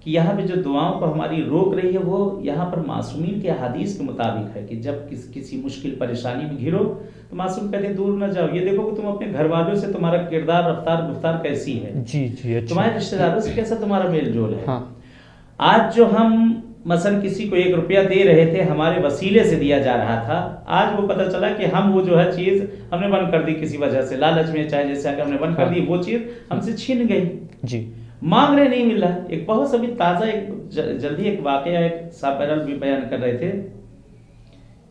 کہ یہاں پہ جو دعاؤں کو ہماری روک رہی ہے وہ یہاں پر معصومین کے احادیث کے مطابق ہے کہ جب کسی مشکل پریشانی میں گھرو تو معصوم کہتے ہیں دور نہ جاؤ، یہ دیکھو کہ تم اپنے گھر والوں سے تمہارا کردار رفتار گفتار کیسی ہے، جی جی اچھا، تمہارے رشتہ داروں سے کیسا تمہارا میل جول ہے۔ ہاں آج جو ہم مثلا کسی کو 1 روپیہ دے رہے تھے، ہمارے وسیلے سے دیا جا رہا تھا، آج وہ پتہ چلا کہ ہم وہ جو ہے چیز ہم نے بند کر دی کسی وجہ سے، لالچ میں چاہے جیسے کہ ہم نے بند کر دی، وہ چیز ہم سے چھن گئی، جی مانگ رہے نہیں مل رہا۔ ایک بہت سبھی تازہ جلدی ایک واقعہ ایک صاحب بھی بیان کر رہے تھے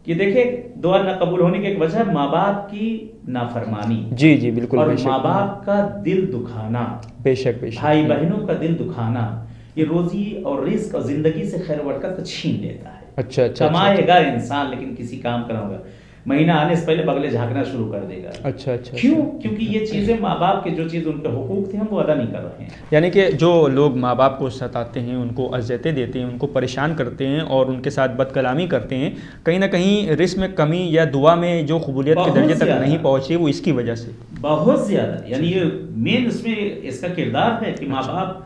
کہ دیکھیں دعا نہ قبول ہونے کی ایک وجہ ماں باپ کی نافرمانی، جی جی بالکل، اور ماں باپ کا دل دکھانا، بے شک بے شک، بھائی بہنوں کا دل دکھانا، یہ روزی اور رزق اور زندگی سے خیر برکت چھین لیتا ہے۔ اچھا اچھا، کمائے گا انسان لیکن کسی کام کا نہ ہوگا، مہینہ آنے سے پہلے بغلے جھانکنا شروع کر دے گا۔ اچھا اچھا، کیوں؟ کیونکہ یہ چیزیں ماں باپ کے جو چیز ان کے حقوق تھے ہم وہ ادا نہیں کر رہے ہیں۔ یعنی کہ جو لوگ ماں باپ کو ستاتے ہیں، ان کو اذیتیں دیتے ہیں، ان کو پریشان کرتے ہیں اور ان کے ساتھ بد کلامی کرتے ہیں، کہیں نہ کہیں رزق میں کمی یا دعا میں جو قبولیت کے درجے تک نہیں پہنچی وہ اس کی وجہ سے بہت زیادہ، یعنی یہ مین اس میں اس کا کردار ہے کہ ماں باپ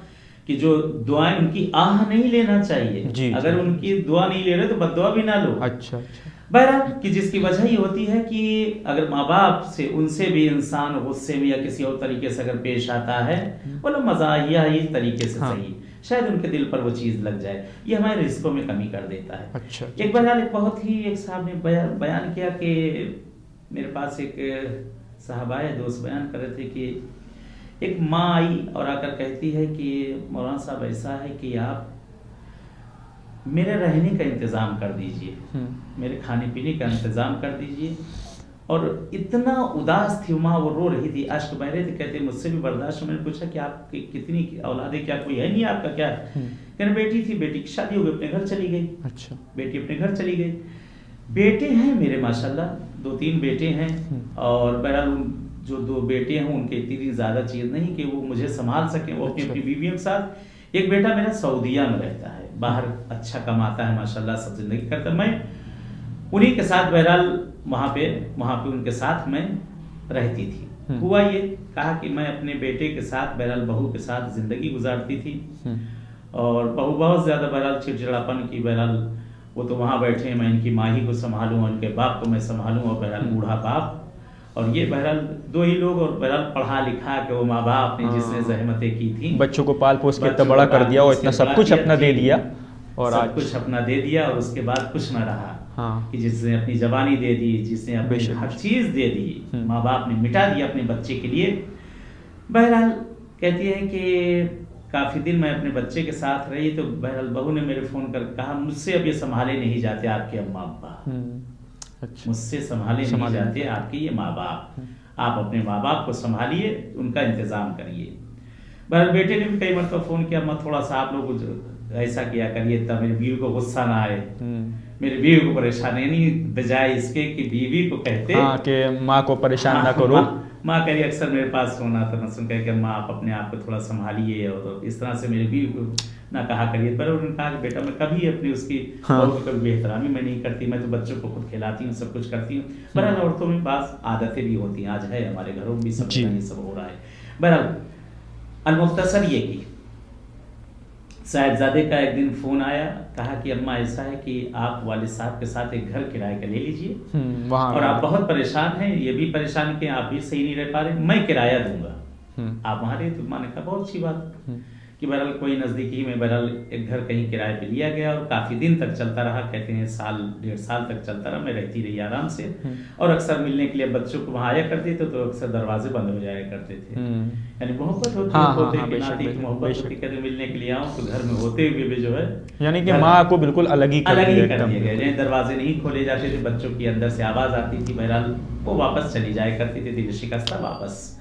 کی جو دعائیں ان کی آہ نہیں لینا چاہیے، اگر ان کی دعا نہیں لے رہے تو بد دعا بھی نہ لو۔ اچھا اچھا، بہرحال کہ جس کی وجہ یہ ہوتی ہے کہ اگر ماں باپ سے ان سے بھی انسان غصے میں یا کسی اور طریقے سے اگر پیش آتا ہے، بولو مزاحیہ اس طریقے سے صحیح، شاید ان کے دل پر وہ چیز لگ جائے، یہ ہمارے رزقوں میں کمی کر دیتا ہے۔ اچھا، ایک بہرحال ایک بہت ہی ایک صاحب نے بیان کیا کہ میرے پاس ایک صاحب آئے، دوست بیان کر رہے تھے کہ ایک ماں آئی اور آ کر کہتی ہے کہ مولانا صاحب ایسا ہے کہ آپ میرے رہنے کا انتظام کر دیجئے، میرے کھانے پینے کا انتظام کر دیجئے، اور اتنا اداس تھی ماں، وہ رو رہی تھی، اشک بہ رہے تھے، کہتے مجھ سے بھی برداشت، میں نے پوچھا کہ آپ کی کتنی اولادیں، کیا کوئی ہے نہیں آپ کا کیا؟ کہنے بیٹی تھی، بیٹی کی شادی ہو گئی، اپنے گھر چلی گئی۔ اچھا، بیٹی اپنے گھر چلی گئی، بیٹے ہیں میرے ماشاءاللہ 2-3 بیٹے ہیں، اور بہرحال جو 2 بیٹے ہیں ان کے اتنی زیادہ چیز نہیں کہ وہ مجھے سنبھال سکیں، وہ اپنی بیویوں کے ساتھ۔ ایک بیٹا میرا سعودیہ میں رہتا ہے، باہر اچھا کماتا ہے ماشاءاللہ، سب زندگی کرتا ہے، میں انہی کے ساتھ بہرحال وہاں پہ ان کے ساتھ میں رہتی تھی۔ ہوا یہ کہا کہ میں اپنے بیٹے کے ساتھ بہرحال بہو کے ساتھ زندگی گزارتی تھی، اور بہو بہت زیادہ بہرحال چڑچڑاپن کی، بہرحال وہ تو وہاں بیٹھے ہیں، میں ان کی ماں ہی کو سنبھالوں، ان کے باپ کو میں سنبھالوں، اور بہرحال بوڑھا باپ، اور یہ بہرحال 2 ہی لوگ، اور بہرحال پڑھا لکھا کہ وہ ماں باپ نے جس نے زحمتیں کی تھیں، بچوں کو پال پوس کے اتنا بڑا کر دیا اور اتنا سب کچھ اپنا دے دیا، اور سب کچھ اپنا دے دیا، اور اس کے بعد کچھ نہ رہا، کہ جس نے اپنی زبانی دے دی، جس نے اپنی ہر چیز دے دی، ماں باپ نے مٹا دیا اپنے بچے کے لیے۔ بہرحال کہتی ہے کہ کافی دن میں اپنے بچے کے ساتھ رہی، تو بہرحال بہو نے میرے فون کر کہا مجھ سے اب یہ سنبھالے نہیں جاتے آپ کے اماں ابا، مجھ سے سنبھالے نہیں جاتے آپ کے یہ ماں باپ، آپ اپنے ماں باپ کو سنبھالیے، ان کا انتظام کریے۔ بہرحال بیٹے نے بھی کئی مرتبہ فون کیا، اماں تھوڑا سا آپ لوگ ایسا کیا کریے تب میری بیوی کو غصہ نہ آئے، میری بیوی کو پریشان، یعنی بجائے اس کے کہ بیوی کو کہتے کہ ماں کو پریشان نہ کرو، ماں کہی اکثر میرے پاس فون آتا تھا، سن کہ ماں آپ اپنے آپ کو تھوڑا سنبھالیے، اور اس طرح سے میری بیوی کو نہ کہا کریے۔ پر انہوں نے کہا کہ بیٹا میں کبھی اپنی اس کی کبھی بے احترامی میں نہیں کرتی، میں تو بچوں کو خود کھلاتی ہوں، سب کچھ کرتی ہوں۔ بہرحال عورتوں میں بعض عادتیں بھی ہوتی ہیں، آج ہے ہمارے گھروں میں بھی سب ہو رہا ہے۔ بہرحال المختصر یہ کہ صاحبزادے کا ایک دن فون آیا، کہا کہ اماں ایسا ہے کہ آپ والد صاحب کے ساتھ ایک گھر کرائے کا لے لیجئے، اور آپ بہت پریشان ہیں، یہ بھی پریشان کہ آپ بھی صحیح نہیں رہ پا رہے، میں کرایہ دوں گا، آپ وہاں رہے۔ تو ماں نے کہا بہت اچھی بات، کہ بہرحال کوئی نزدیکی میں بہرحال ایک گھر کہیں کرائے پہ لیا گیا، اور کافی دن تک چلتا رہا، کہتے ہیں 1.5 سال تک چلتا رہا، میں رہتی رہی آرام سے، اور اکثر ملنے کے لیے بچوں کو وہاں آیا کرتے تھے تو اکثر دروازے بند ہو جایا کرتے تھے، یعنی محبت ہوتی ہے، پوتے کے ناطے کی محبت ہوتی، کہتے ملنے کے لیے آؤں تو گھر میں ہوتے ہوئے بھی جو ہے یعنی کہ ماں کو بالکل الگ ہی کر دیا گیا، یعنی دروازے نہیں کھولے جاتے تھے، بچوں کی اندر سے آواز آتی تھی، بہرحال وہ واپس چلی جایا کرتی تھی دل شکستہ واپس۔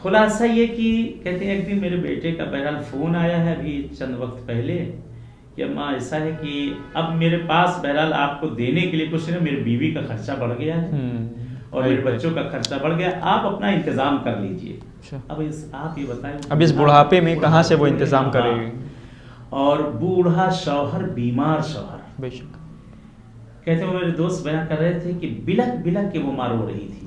خلاصہ یہ کہ کہتے ہیں ایک دن میرے بیٹے کا بہرحال فون آیا ہے ابھی چند وقت پہلے، کہ اماں ایسا ہے کہ اب میرے پاس بہرحال آپ کو دینے کے لیے کچھ نہیں، میری بیوی کا خرچہ بڑھ گیا ہے اور میرے بچوں کا خرچہ بڑھ گیا، آپ اپنا انتظام کر لیجئے۔ اب آپ یہ بتائیں اب اس بڑھاپے میں کہاں سے وہ انتظام کرے گی، اور بوڑھا شوہر، بیمار شوہر، بے شک۔ کہتے ہیں میرے دوست بیان کر رہے تھے کہ بلک بلک کے وہ مار ہو رہی تھی،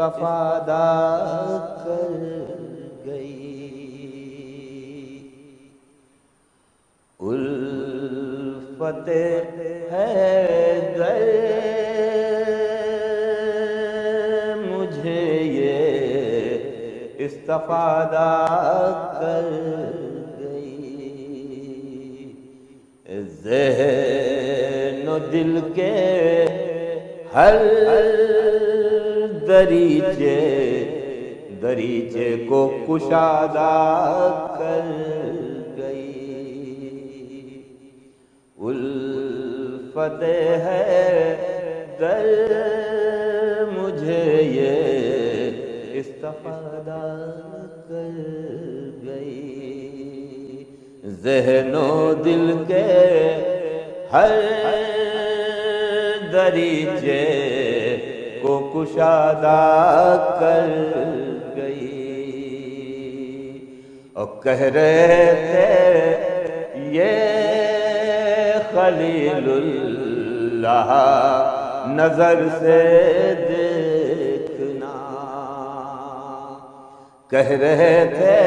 استفادہ کر گئی، الفت حیدر مجھے یہ استفادہ کر گئی، ذہن و دل کے ہر دریچے کو کشادہ کر گئی، الفت حیدر مجھے یہ استفادہ کر گئی، ذہن و دل کے ہر دریچے کو کشادہ کر گئی، اور کہہ رہے تھے یہ خلیل اللہ نظر سے دیکھنا، کہہ رہے تھے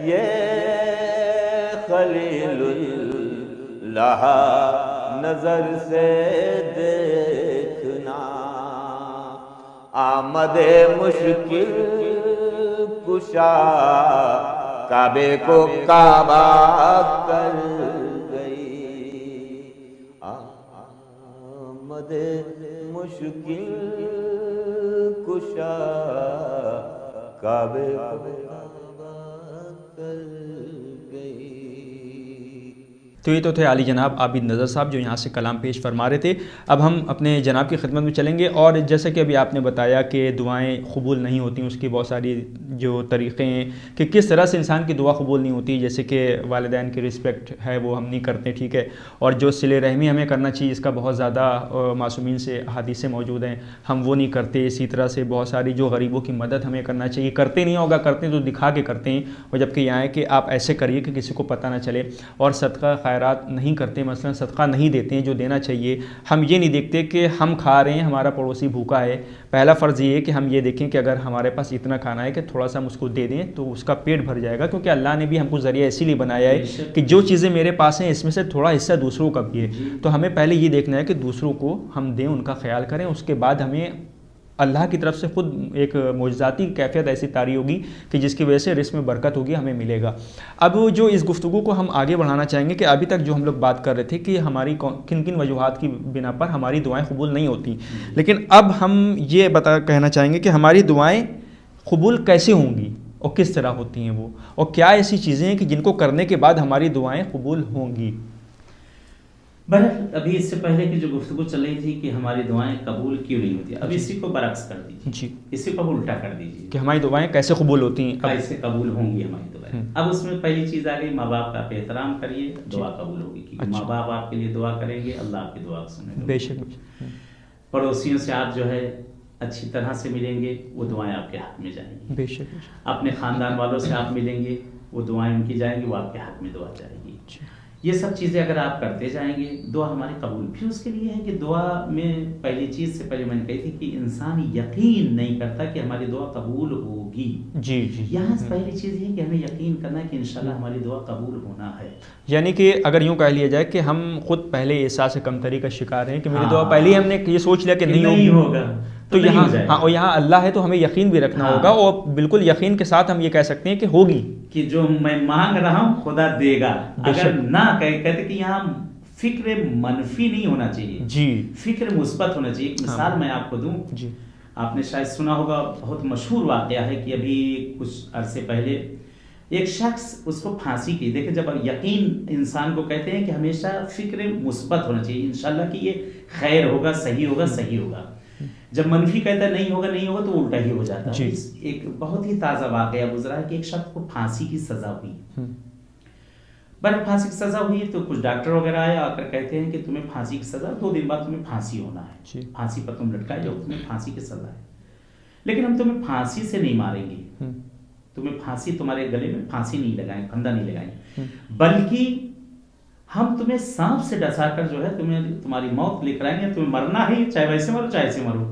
یہ خلیل اللہ نظر سے دیکھنا، آمد مشکل کشا کعبے کو کعبہ کر گئی، آمد مشکل کشا کعبے کو کعبہ کر گئی۔ تو یہ تو تھے عالی جناب عابد نظر صاحب جو یہاں سے کلام پیش فرما رہے تھے۔ اب ہم اپنے جناب کی خدمت میں چلیں گے، اور جیسے کہ ابھی آپ نے بتایا کہ دعائیں قبول نہیں ہوتی، اس کی بہت ساری جو طریقے ہیں کہ کس طرح سے انسان کی دعا قبول نہیں ہوتی، جیسے کہ والدین کی رسپیکٹ ہے وہ ہم نہیں کرتے، ٹھیک ہے، اور جو صلہ رحمی ہمیں کرنا چاہیے اس کا بہت زیادہ معصومین سے احادیث موجود ہیں، ہم وہ نہیں کرتے، اسی طرح سے بہت ساری جو غریبوں کی مدد ہمیں کرنا چاہیے، کرتے نہیں ہوگا، کرتے ہیں تو دکھا کے کرتے ہیں، اور جبکہ یہاں ہے کہ آپ ایسے کریے کہ کسی کو پتہ نہ چلے، اور صدقہ خیرات نہیں کرتے، مثلا صدقہ نہیں دیتے ہیں جو دینا چاہیے، ہم یہ نہیں دیکھتے کہ ہم کھا رہے ہیں، ہمارا پڑوسی بھوکا ہے، پہلا فرض یہ ہے کہ ہم یہ دیکھیں کہ اگر ہمارے پاس اتنا کھانا ہے کہ تھوڑا سا ہم اس کو دے دیں تو اس کا پیٹ بھر جائے گا، کیونکہ اللہ نے بھی ہم کو ذریعہ اسی لیے بنایا ہے کہ جو چیزیں میرے پاس ہیں اس میں سے تھوڑا حصہ دوسروں کا بھی ہے، تو ہمیں پہلے یہ دیکھنا ہے کہ دوسروں کو ہم دیں، ان کا خیال کریں، اس کے بعد ہمیں اللہ کی طرف سے خود ایک معجزاتی کیفیت ایسی طاری ہوگی کہ جس کی وجہ سے رزق میں برکت ہوگی، ہمیں ملے گا۔ اب جو اس گفتگو کو ہم آگے بڑھانا چاہیں گے کہ ابھی تک جو ہم لوگ بات کر رہے تھے کہ ہماری کن کن وجوہات کی بنا پر ہماری دعائیں قبول نہیں ہوتی، لیکن اب ہم یہ کہنا چاہیں گے کہ ہماری دعائیں قبول کیسے ہوں گی اور کس طرح ہوتی ہیں وہ، اور کیا ایسی چیزیں ہیں کہ جن کو کرنے کے بعد ہماری دعائیں قبول ہوں گی۔ بہرحال ابھی اس سے پہلے کی جو گفتگو چل رہی تھی کہ ہماری دعائیں قبول کیوں نہیں ہوتی، اب اسی کو برعکس کر دیجیے، جی، اسی کو الٹا کر دیجیے کہ ہماری دعائیں کیسے قبول ہوتی ہیں، کیسے قبول ہوں گی ہماری دعائیں۔ اب اس میں پہلی چیز آ گئی، ماں باپ کا احترام کریے، دعا قبول ہوگی، کیونکہ ماں باپ آپ کے لیے دعا کریں گے، اللہ آپ کی دعا سنے گا۔ بے شک۔ پڑوسیوں سے آپ جو ہے اچھی طرح سے ملیں گے، وہ دعائیں آپ کے حق میں جائیں گی۔ بے شک۔ اپنے خاندان والوں سے آپ ملیں گے، وہ دعائیں ان کی جائیں گی، وہ آپ کے حق میں دعا جائے گی۔ یہ سب چیزیں اگر آپ کرتے جائیں گے دعا ہماری قبول بھی اس کے لیے ہے کہ دعا میں پہلی چیز سے پہلے میں نے کہی تھی کہ انسان یقین نہیں کرتا کہ ہماری دعا قبول ہوگی۔ جی جی، یہاں سے پہلی چیز یہ کہ ہمیں یقین کرنا ہے کہ انشاءاللہ ہماری دعا قبول ہونا ہے، یعنی کہ اگر یوں کہہ لیا جائے کہ ہم خود پہلے احساس کمتری کا شکار ہیں کہ میری دعا پہلے ہی ہم نے یہ سوچ لیا کہ نہیں ہوگا، تو یہاں ہاں، اور یہاں اللہ ہے تو ہمیں یقین بھی رکھنا ہوگا، اور بالکل یقین کے ساتھ ہم یہ کہہ سکتے ہیں کہ ہوگی، کہ جو میں مانگ رہا ہوں خدا دے گا۔ اگر نہ کہتے کہ یہاں فکر منفی نہیں ہونا چاہیے، جی، فکر مثبت ہونا چاہیے۔ ایک مثال میں آپ کو دوں، جی، آپ نے شاید سنا ہوگا، بہت مشہور واقعہ ہے کہ ابھی کچھ عرصے پہلے ایک شخص اس کو پھانسی کی، دیکھیں جب یقین انسان کو کہتے ہیں کہ ہمیشہ فکر مثبت ہونا چاہیے، انشاءاللہ کہ یہ خیر ہوگا، صحیح ہوگا، صحیح ہوگا۔ جب منفی کہتا ہے نہیں ہوگا نہیں ہوگا تو الٹا ہی ہو جاتا ہے۔ ایک بہت ہی تازہ واقعہ گزرا ہے کہ ایک شخص کو پھانسی کی سزا ہوئی، بڑے پھانسی کی سزا ہوئی تو کچھ ڈاکٹر وغیرہ آئے، آ کر کہتے ہیں کہ تمہیں پھانسی کی سزا 2 دن بعد تمہیں پھانسی ہونا ہے، پھانسی پر تم لٹکائے جاؤ، تمہیں پھانسی کی سزا ہے، لیکن ہم تمہیں پھانسی سے نہیں ماریں گے، تمہیں پھانسی تمہارے گلے میں پھانسی نہیں لگائیں، پھندا نہیں لگائیں، بلکہ ہم تمہیں سانپ سے ڈسا کر جو ہے تمہاری موت لے کر آئیں گے، تمہیں مرنا ہے چاہے ویسے مرو چاہے ایسے مرو۔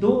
2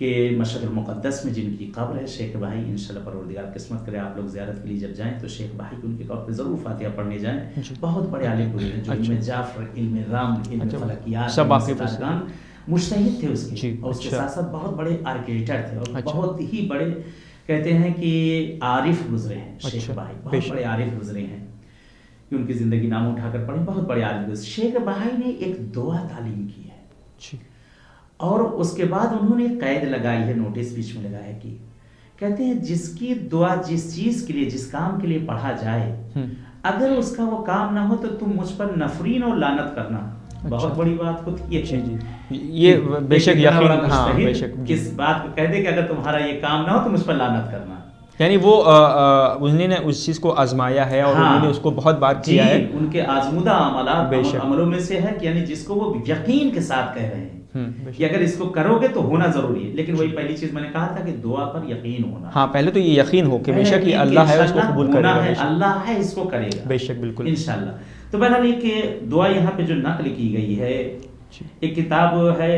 کہ مشہد المقدس میں جن کی قبر ہے شیخ بھائی، انشاءاللہ پروردگار قسمت کرے آپ لوگ زیارت کے لیے جب جائیں تو شیخ بھائی ان کی قبر پہ ضرور فاتحہ پڑھنے جائیں. بہت بڑے عالم گزرے ہیں جو علم جعفر، علم رام، علم فلکیات، سب مجتہد تھے اس کے، اور اس کے ساتھ ساتھ بہت بڑے آرکیٹیکٹ تھے اور بہت ہی بڑے کہتے ہیں کہ عارف گزرے ہیں شیخ بھائی، بہت بڑے عارف گزرے ہیں کہ ان کی زندگی نام اٹھا کر پڑھیں، بہت بڑے عارف گزرے. شیخ بھائی نے ایک دعا تعلیم کی ہے اور اس کے بعد انہوں نے قید لگائی ہے، نوٹس بیچ میں لگایا کہ کہتے ہیں جس کی دعا جس چیز کے لیے، جس کام کے لیے پڑھا جائے، اگر اس کا وہ کام نہ ہو تو تم مجھ پر نفرین اور لعنت کرنا. بہت بڑی بات ہوتی ہے یہ بے شک یقین، ہاں بے شک کس بات کو کہہ دے کہ اگر تمہارا یہ کام نہ ہو تو مجھ پر لعنت کرنا. یعنی وہ انہوں نے اس چیز کو آزمایا ہے اور انہوں نے اس کو بہت بار کیا ہے. ان کے آزمودہ عملوں میں سے ہے کہ یعنی جس کو وہ یقین کے ساتھ کہہ رہے ہیں کہ اگر اس کو کرو گے تو ہونا ضروری ہے. لیکن وہی پہلی چیز میں نے کہا تھا کہ دعا پر یقین ہونا. ہاں پہلے تو یہ یقین ہو کہ بے شک یہ اللہ ہے، اس کو قبول کرے گا، اللہ ہے اس کو کرے گا بے شک، بالکل انشاءاللہ. تو بہرحال یہ کہ دعا یہاں پہ جو نقل کی گئی ہے، ایک کتاب ہے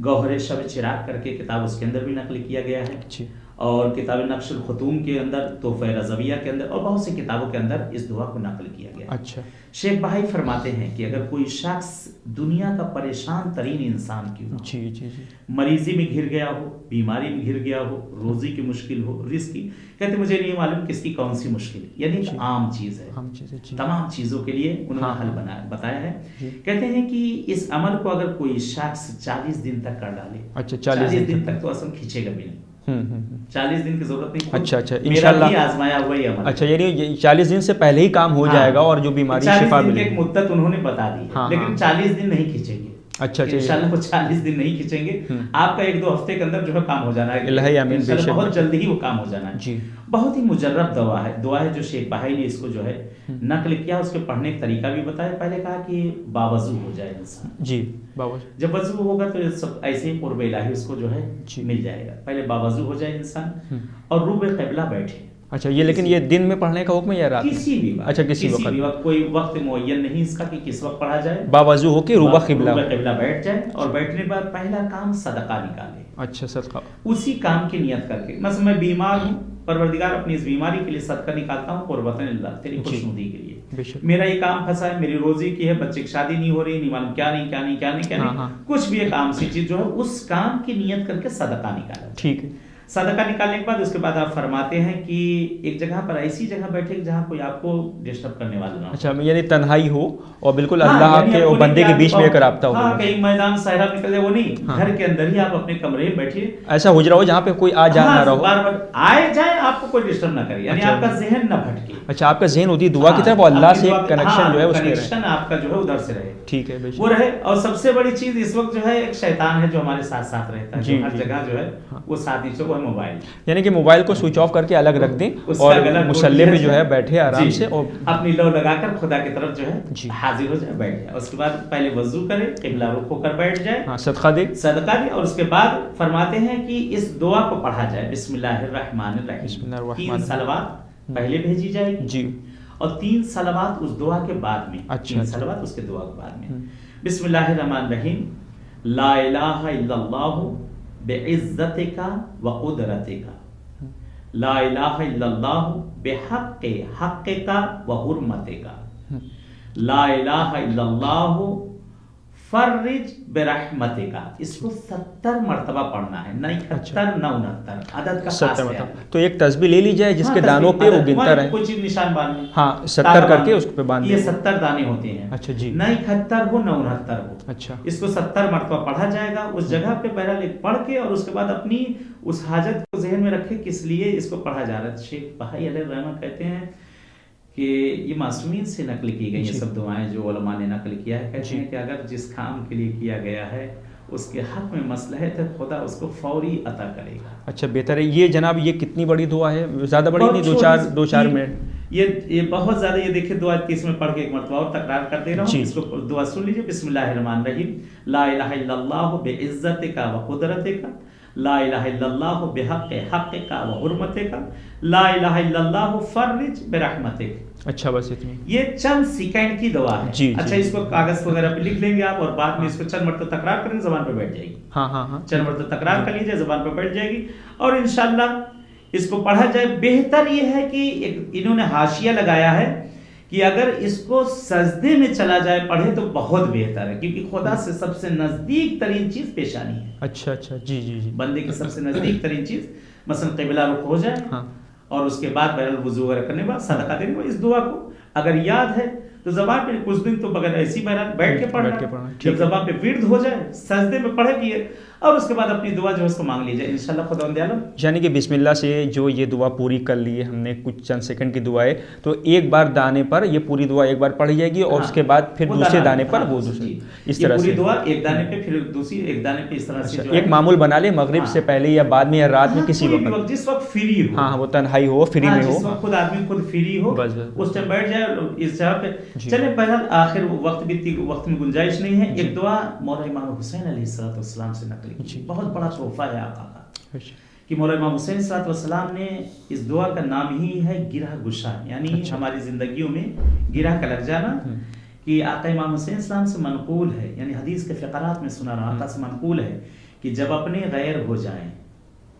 گوہر شب چراغ کر کے کتاب، اس کے اندر بھی نقل کیا گیا ہے، اور کتاب نقش الختوم کے اندر، تحفہ رضویہ کے اندر، اور بہت سی کتابوں کے اندر اس دعا کو نقل کیا گیا. اچھا. شیخ بھائی فرماتے ہیں کہ اگر کوئی شخص دنیا کا پریشان ترین انسان کیوں نہ ہو، مریضی میں گھر گیا ہو، بیماری میں گھر گیا ہو، روزی کی مشکل ہو، رزق کی، کہتے مجھے نہیں معلوم کس کی کون سی مشکل، یعنی ایک عام چیز ہے، تمام چیزوں کے لیے انہوں نے حل بتایا ہے. کہتے ہیں کہ اس عمل کو اگر کوئی شخص 40 دن تک کر ڈالے، 40 دن تک تو اصل کھینچے گا بھی نہیں، 40 دن کی ضرورت نہیں. اچھا انشاءاللہ آزمایا ہوا ہی عمل. اچھا، یعنی 40 دن سے پہلے ہی کام ہو جائے گا اور جو بیماری شفا ملے گی. ایک مدت انہوں نے بتا دی ہے، لیکن 40 دن نہیں کھینچیں گے. اچھا، انشاءاللہ وہ 40 دن نہیں کھینچیں گے، آپ کا 1-2 ہفتے کے اندر جو ہے کام ہو جانا ہے، بہت جلدی ہی وہ کام ہو جانا ہے. بہت ہی مجرب دعا ہے جو شیخ بھائی نے اس کو جو ہے نقل کیا. اس کے پڑھنے کا طریقہ بھی بتایا. پہلے کہا کہ باوضو ہو جائے انسان، جب وضو ہوگا تو سب ایسے ہی قرب الہی اس کو جو ہے مل جائے گا. پہلے باوضو ہو جائے انسان اور روبہ قبلہ بیٹھے. اچھا، یہ لیکن یہ دن میں پڑھنے کا حکم ہے یا رات؟ کسی بھی وقت. اچھا، کسی وقت، کوئی وقت معین نہیں اس کا کہ کس وقت پڑھا جائے. باوضو ہو کے روبہ قبلہ بیٹھ جائے اور بیٹھنے کے بعد پہلا کام صدقہ نکالے. اچھا، صدقہ اسی کام کی نیت کر کے، مثلا میں بیمار ہوں، پروردگار اپنی اس بیماری کے لیے صدقہ نکالتا ہوں قربتاً اللہ، تیری خوشنودی کے لیے. میرا یہ کام پھنسا ہے، میری روزی کی ہے، بچے کی شادی نہیں ہو رہی، نہیں معلوم کیا نہیں، کچھ بھی ایک عام سی چیز جو ہے اس کام کی نیت کر کے صدقہ نکالا. ٹھیک ہے. صدقہ نکالنے کے بعد اس کے بعد آپ فرماتے ہیں کہ ایک جگہ پر ایسی جگہ بیٹھے جہاں کوئی آپ کو ڈسٹرب کرنے والا نہ ہو. اچھا، یعنی تنہائی ہو اور بالکل اللہ کے اور بندے کے بیچ میں ایک رابطہ ہو. ہاں، کہیں میدان صحرا نکل جائے وہ نہیں، گھر کے اندر ہی آپ اپنے کمرے میں بیٹھیے، ایسا حجرہ ہو جہاں پہ کوئی آ جا نہ رہو، بار بار آئے جائے آپ کو کوئی ڈسٹرب نہ کرے، یعنی آپ کا ذہن نہ بھٹکے. اچھا، آپ کا ذہن ہوتی دعا کی طرف اور اللہ سے ایک کنیکشن جو ہے اس میں کنیکشن آپ کا جو ہے ادھر سے رہے. ٹھیک ہے، وہ رہے. اور سب سے بڑی چیز اس وقت جو ہے ایک شیطان ہے جو ہمارے ساتھ ساتھ رہتا ہے، ہر جگہ جو ہے وہ ساتھ نیچے وہ ہے موبائل، یعنی کہ موبائل کو سوئچ آف کر کے الگ رکھ دیں اور مصلی پہ جو ہے بیٹھے آرام سے اور اپنی لو لگا کر خدا کی طرف جو ہے حاضر ہو جائے، بیٹھ جائے. اس کے بعد پہلے وضو کرے، قبلہ رخ ہو کر بیٹھ جائے، صدقہ دے. اور اس کے بعد فرماتے ہیں کہ اس دعا کو پڑھا جائے، بسم اللہ الرحمن الرحیم. 3 صلوات پہلے بھیجی جائے گی اور 3 صلوات اس دعا کے بعد میں. 3 صلوات اس کے دعا کے بعد میں. بسم اللہ الرحمن الرحیم. لا الہ الا اللہ بعزتک وقدرتک، لا الہ الا اللہ بحق حقک وحرمتک، لا الہ الا اللہ فرج برحمتک. اس کو 70 مرتبہ پڑھنا ہے، نہ 71 نہ 69، عدد کا خاص ہے. تو ایک تسبیح لے لی جائے جس کے دانوں پہ وہ گنتا رہے، کوئی چیز نشان باندھ، ہاں 70 کر کے اس پہ باندھ. یہ 70 دانے ہوتے ہیں. اچھا جی، نہ 71 ہو نہ 69 ہو. اچھا، اس کو 70 مرتبہ پڑھا جائے گا اس جگہ پہ بہرحال پڑھ کے، اور اس کے بعد اپنی اس حاجت کو ذہن میں رکھے کس لیے اس کو پڑھا جا رہا ہے. شیخ بھائی علیہ الرحمہ کہتے ہیں کہ یہ معصومین سے نقل کی گئی یہ سب دعائیں جو علماء نے نقل کیا ہے. کہتے ہیں کہ اگر جس کام کے لیے کیا گیا ہے اس کے حق میں مصلحت ہے، خدا اس کو فوری عطا کرے گا. اچھا، بہتر ہے. یہ جناب یہ کتنی بڑی دعا ہے؟ زیادہ بڑی نہیں، 2-4 منٹ. یہ بہت زیادہ. یہ دیکھیں دعا 30 میں پڑھ کے ایک مرتبہ اور تکرار کر دے رہا ہوں. اس کو دعا سن لیجیے. بسم اللہ الرحمن الرحیم. لا الہ الا اللہ بعزتک وقدرتک، لا الہ الا اللہ بحق حقک وحرمتک، لا الہ الا اللہ فرج برحمتک. اچھا بس اتنی. یہ چند سیکنڈ کی دعا ہے. جی اچھا اس کو کاغذ وغیرہ پہ لکھ لیں گے آپ اور بعد میں اس کو چند مرتبہ تکرار کریں زبان پہ بیٹھ جائے گی. ہاں ہاں ہاں چند مرتبہ تکرار کر لیجیے زبان پہ بیٹھ جائے گی اور انشاءاللہ اس کو پڑھا جائے. بہتر یہ ہے کہ انہوں نے حاشیہ لگایا ہے کہ اگر اس کو سجدے میں چلا جائے پڑھے تو بہت بہتر ہے کیونکہ خدا سے سب سے نزدیک ترین چیز پیشانی ہے. اچھا اچھا جی جی جی. بندے کی سب سے نزدیک ترین چیز مثلا قبلہ رخ ہو جائے اور اس کے بعد بہرحال وضو وغیرہ کرنے کے بعد صدقہ دینے کو اس دعا کو اگر یاد ہے تو زبان پہ کچھ دن تو بغیر ایسی بہرحال بیٹھ کے پڑھنا. جب زبان پہ ورد ہو جائے سجدے میں پڑھے کیے اور اس کے بعد اپنی دعا جو ہے اس کو مانگ لیجیے انشاءاللہ خداوند عالم. یعنی کہ بسم اللہ سے جو یہ دعا پوری کر لی ہے ہم نے کچھ چند سیکنڈ کی دعا ہے تو ایک بار دانے پر یہ پوری دعا ایک بار پڑھی جائے گی اور اس کے بعد پھر دوسرے دانے پر وہ دوسری اس طرح سے پوری دعا ایک دانے پہ پھر دوسری ایک دانے پہ اس طرح سے ایک معمول بنا لے مغرب سے پہلے یا بعد میں یا رات میں کسی وقت جس وقت فری ہو. ہاں وہ تنہائی ہو فری میں ہو جس وقت خود آدمی خود فری ہو اس ٹائم بیٹھ جائے اس جگہ پہ. چلے بہرحال آخر وقت بھی وقت میں گنجائش نہیں ہے. ایک دعا مولا امام حسین علیہ السلام سے نقل کی بہت بڑا تحفہ ہے آقا کا کہ مولا امام حسین صلی اللہ علیہ وسلم نے اس دعا کا نام ہی ہے گرہ گشا یعنی ہماری زندگیوں میں گرہ کا لگ جانا کہ آقا امام حسین السلام سے منقول ہے یعنی حدیث کے فقرات میں سنا رہا آقا سے منقول ہے کہ جب اپنے غیر ہو جائیں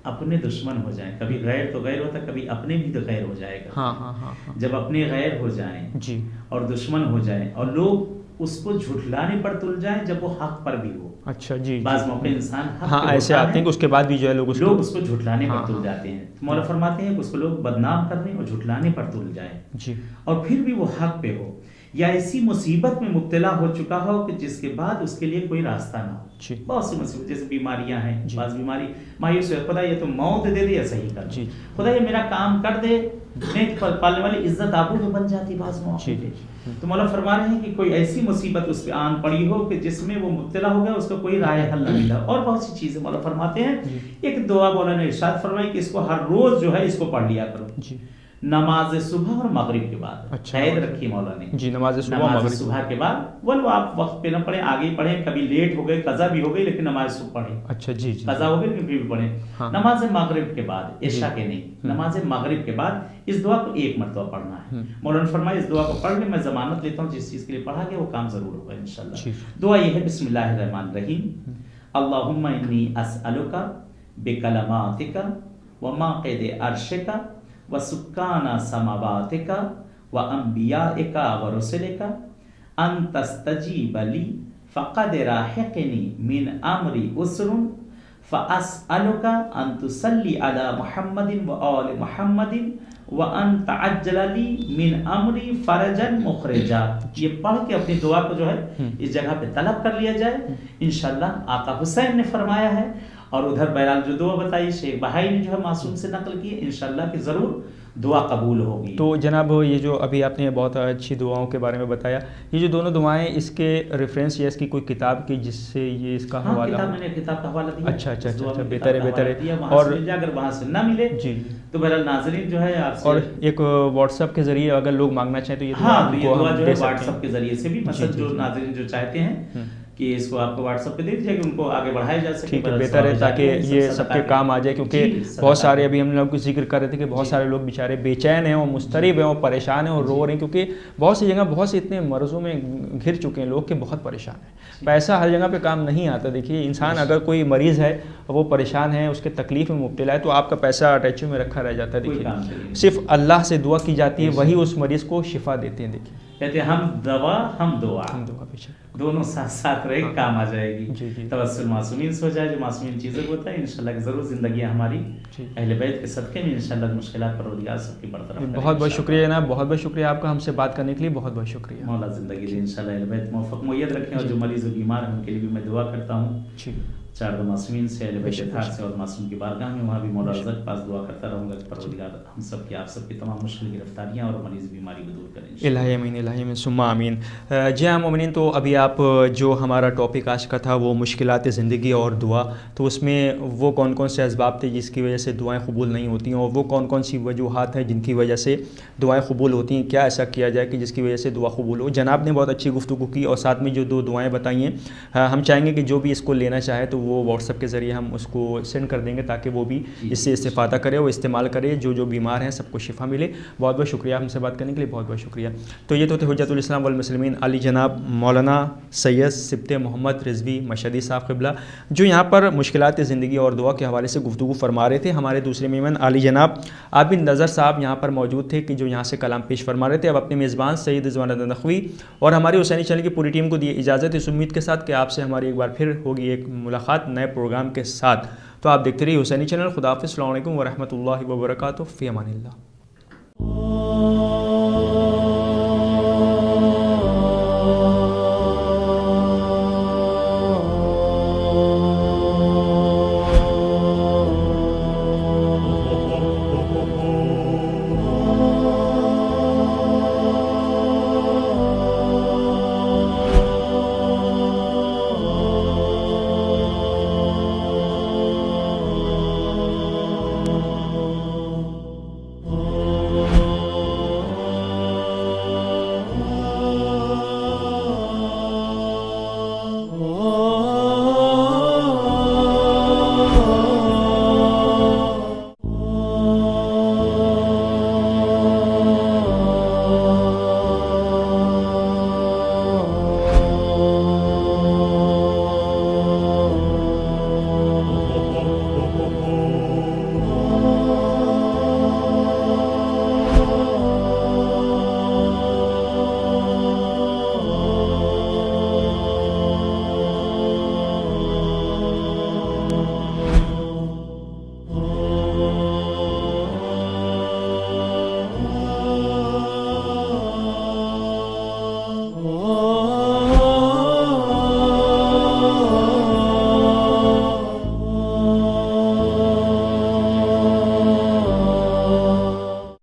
اپنے دشمن ہو جائیں. کبھی غیر تو غیر ہوتا کبھی اپنے بھی تو غیر ہو جائے گا. جب اپنے غیر ہو جائیں اور دشمن ہو جائیں اور لوگ اس کو جھٹلانے پر تل جائیں جب وہ حق پر بھی ہو. اچھا جی. بعض موقع انسان ہاں ایسے آتے ہیں کہ اس کے بعد بھی جو ہے لوگ اس کو جھٹلانے پر تل جاتے ہیں. مولا فرماتے ہیں کہ اس کو لوگ بدنام کرنے اور جھٹلانے پر تل جائیں جی اور پھر بھی وہ حق پہ ہو یا ایسی مصیبت میں مبتلا ہو چکا ہو کہ جس کے بعد اس کے لیے کوئی راستہ نہ ہو. بہت سی مصیبت جیسے بیماریاں ہیں بعض بیماری مایوس ہے خدا یہ تو موت دے دے یا صحیح کر دے خدا یہ میرا کام کر دے نیک پالنے والی عزت آبرو بن جاتی بعض موقع پہ. تو مولا فرما رہے ہیں کہ کوئی ایسی مصیبت اس پہ آن پڑی ہو کہ جس میں وہ مبتلا ہو گیا اس کو کوئی رائے حل نہ ملا اور بہت سی چیزیں. مولا فرماتے ہیں ایک دعا مولا نے ارشاد فرمائی کہ اس کو ہر روز جو ہے اس کو پڑھ لیا کرو نماز صبح اور مغرب کے بعد. قید رکھی مولا نے جی نماز صبح کے بعد وہ آپ وقت پہ نہ پڑھیں آگے پڑھیں کبھی لیٹ ہو گئے قضا بھی ہو گئی لیکن نماز صبح پڑھیں. اچھا جی قضا ہو گئی لیکن پھر بھی پڑھیں. نماز مغرب کے بعد عشاء کے نہیں نماز مغرب کے بعد اس دعا کو ایک مرتبہ پڑھنا ہے. مولانا فرمائے اس دعا کو پڑھ لیں میں ضمانت لیتا ہوں جس چیز کے لیے پڑھا گیا وہ کام ضرور ہوگا انشاءاللہ. دعا یہ ہے بسم اللہ الرحمن الرحیم اللہم انی اسألک بکلماتک وماقد عرشک وسکان سماواتک وانبیائک ورسلک ان تستجیب لی فقد راحقنی من امری اسر فاسألک ان تصلی علی محمد وآل محمد وان تعجل لی من امری فرجا مخرجا. یہ پڑھ کے اپنی دعا کو جو ہے اس جگہ پہ طلب کر لیا جائے انشاءاللہ. آقا حسین نے فرمایا ہے اور ادھر بہرحال جو دعا بتائی شیخ بہائی نے جو ہے معصوم سے نقل کی انشاءاللہ کہ ضرور دعا قبول ہوگی. تو جناب یہ جو ابھی آپ نے بہت اچھی دعاؤں کے بارے میں بتایا یہ جو دونوں دعائیں اس کے ریفرنس یا اس کی کوئی کتاب کی جس سے یہ اس کا حوالہ میں نے کتاب کا حوالہ دیا. اچھا اچھا اچھا بہتر ہے بہتر ہے. اور اگر وہاں سے نہ ملے جی تو بہرحال ناظرین جو ہے آپ سے اور ایک واٹس ایپ کے ذریعے اگر لوگ مانگنا چاہیں تو یہ دعا جو ہے واٹس ایپ کے ذریعے سے بھی مثلا جو ناظرین جو چاہتے ہیں کہ اس کو آپ کو واٹس ایپ پہ دے دیجیے کہ ان کو آگے بڑھایا جا سکے. ٹھیک ہے بہتر ہے تاکہ یہ سب کے کام آ جائے کیونکہ بہت سارے ابھی ہم لوگ کو ذکر کر رہے تھے کہ بہت سارے لوگ بیچارے بے چین ہیں اور مضطرب ہیں اور پریشان ہیں اور رو رہے ہیں کیونکہ بہت سی جگہ بہت سے اتنے مرضوں میں گھر چکے ہیں لوگ کہ بہت پریشان ہیں. پیسہ ہر جگہ پہ کام نہیں آتا. دیکھیے انسان اگر کوئی مریض ہے وہ پریشان ہے اس کے تکلیف میں مبتلا ہے تو آپ کا پیسہ اٹیچو میں رکھا رہ جاتا ہے. دیکھیے صرف اللہ سے دعا کی جاتی ہے وہی اس مریض کو شفا دیتے ہیں. دیکھیے کہتے ہیں ہم دوا ہم دعا پیچھے دونوں ساتھ ساتھ رہے کام آ جائے گی. توسل معصومین سے ہو جائے جو معصومین چیزیں ہوتا ہے انشاءاللہ کہ ضرور زندگی ہماری اہل بیت کے صدقے میں انشاءاللہ مشکلات پروردگار سب کی برطرف. بہت بہت شکریہ جناب بہت بہت شکریہ آپ کا ہم سے بات کرنے کے لیے بہت بہت شکریہ. مولا زندگی دے انشاءاللہ اہل بیت موفق معید رکھیں اور جو مریض و بیمار ہیں ان کے لیے بھی میں دعا کرتا ہوں. چار دو معصومین سے اہل بیت اطہار سے اور معصوم کی بارگاہ میں وہاں بھی مولا رضا کے پاس دعا کرتا رہوں گا کہ پروردگار ہم سب کی آپ سب کی تمام مشکل گرفتاریاں اور مریض بیماری کو دور کریں. الہی امین الہی امین ثم آمین. جی ہاں مومنین تو ابھی آپ جو ہمارا ٹاپک آج کا تھا وہ مشکلات زندگی اور دعا، تو اس میں وہ کون کون سے اسباب تھے جس کی وجہ سے دعائیں قبول نہیں ہوتی ہیں، اور وہ کون کون سی وجوہات ہیں جن کی وجہ سے دعائیں قبول ہوتی ہیں، کیا ایسا کیا جائے کہ جس کی وجہ سے دعا قبول ہو۔ جناب نے بہت اچھی گفتگو کی، اور ساتھ میں جو 2 دعائیں بتائی ہیں ہم چاہیں گے کہ جو بھی اس کو لینا چاہے تو وہ واٹس ایپ کے ذریعے ہم اس کو سینڈ کر دیں گے تاکہ وہ بھی اس سے استفادہ کرے، وہ استعمال کرے، جو بیمار ہیں سب کو شفا ملے۔ بہت بہت شکریہ ہم سے بات کرنے کے لیے، بہت بہت شکریہ۔ تو یہ تو تھے حجت الاسلام والمسلمین علی جناب مولانا سید سبط محمد رضوی مشہدی صاحب قبلہ، جو یہاں پر مشکلات زندگی اور دعا کے حوالے سے گفتگو فرما رہے تھے۔ ہمارے دوسرے مہمان علی جناب عابد نظر صاحب یہاں پر موجود تھے کہ جو یہاں سے کلام پیش فرما رہے تھے۔ اب اپنے میزبان سید رضوان الدین نقوی اور ہماری حسینی چینل کی پوری ٹیم کو دی اجازت، اس امید کے ساتھ کہ آپ سے ہماری ایک بار پھر ہوگی ایک ملاقات نئے پروگرام کے ساتھ۔ تو آپ دیکھتے رہیے حسینی چینل۔ خدا حافظ، السلام علیکم ورحمۃ اللہ وبرکاتہ، فی امان اللہ۔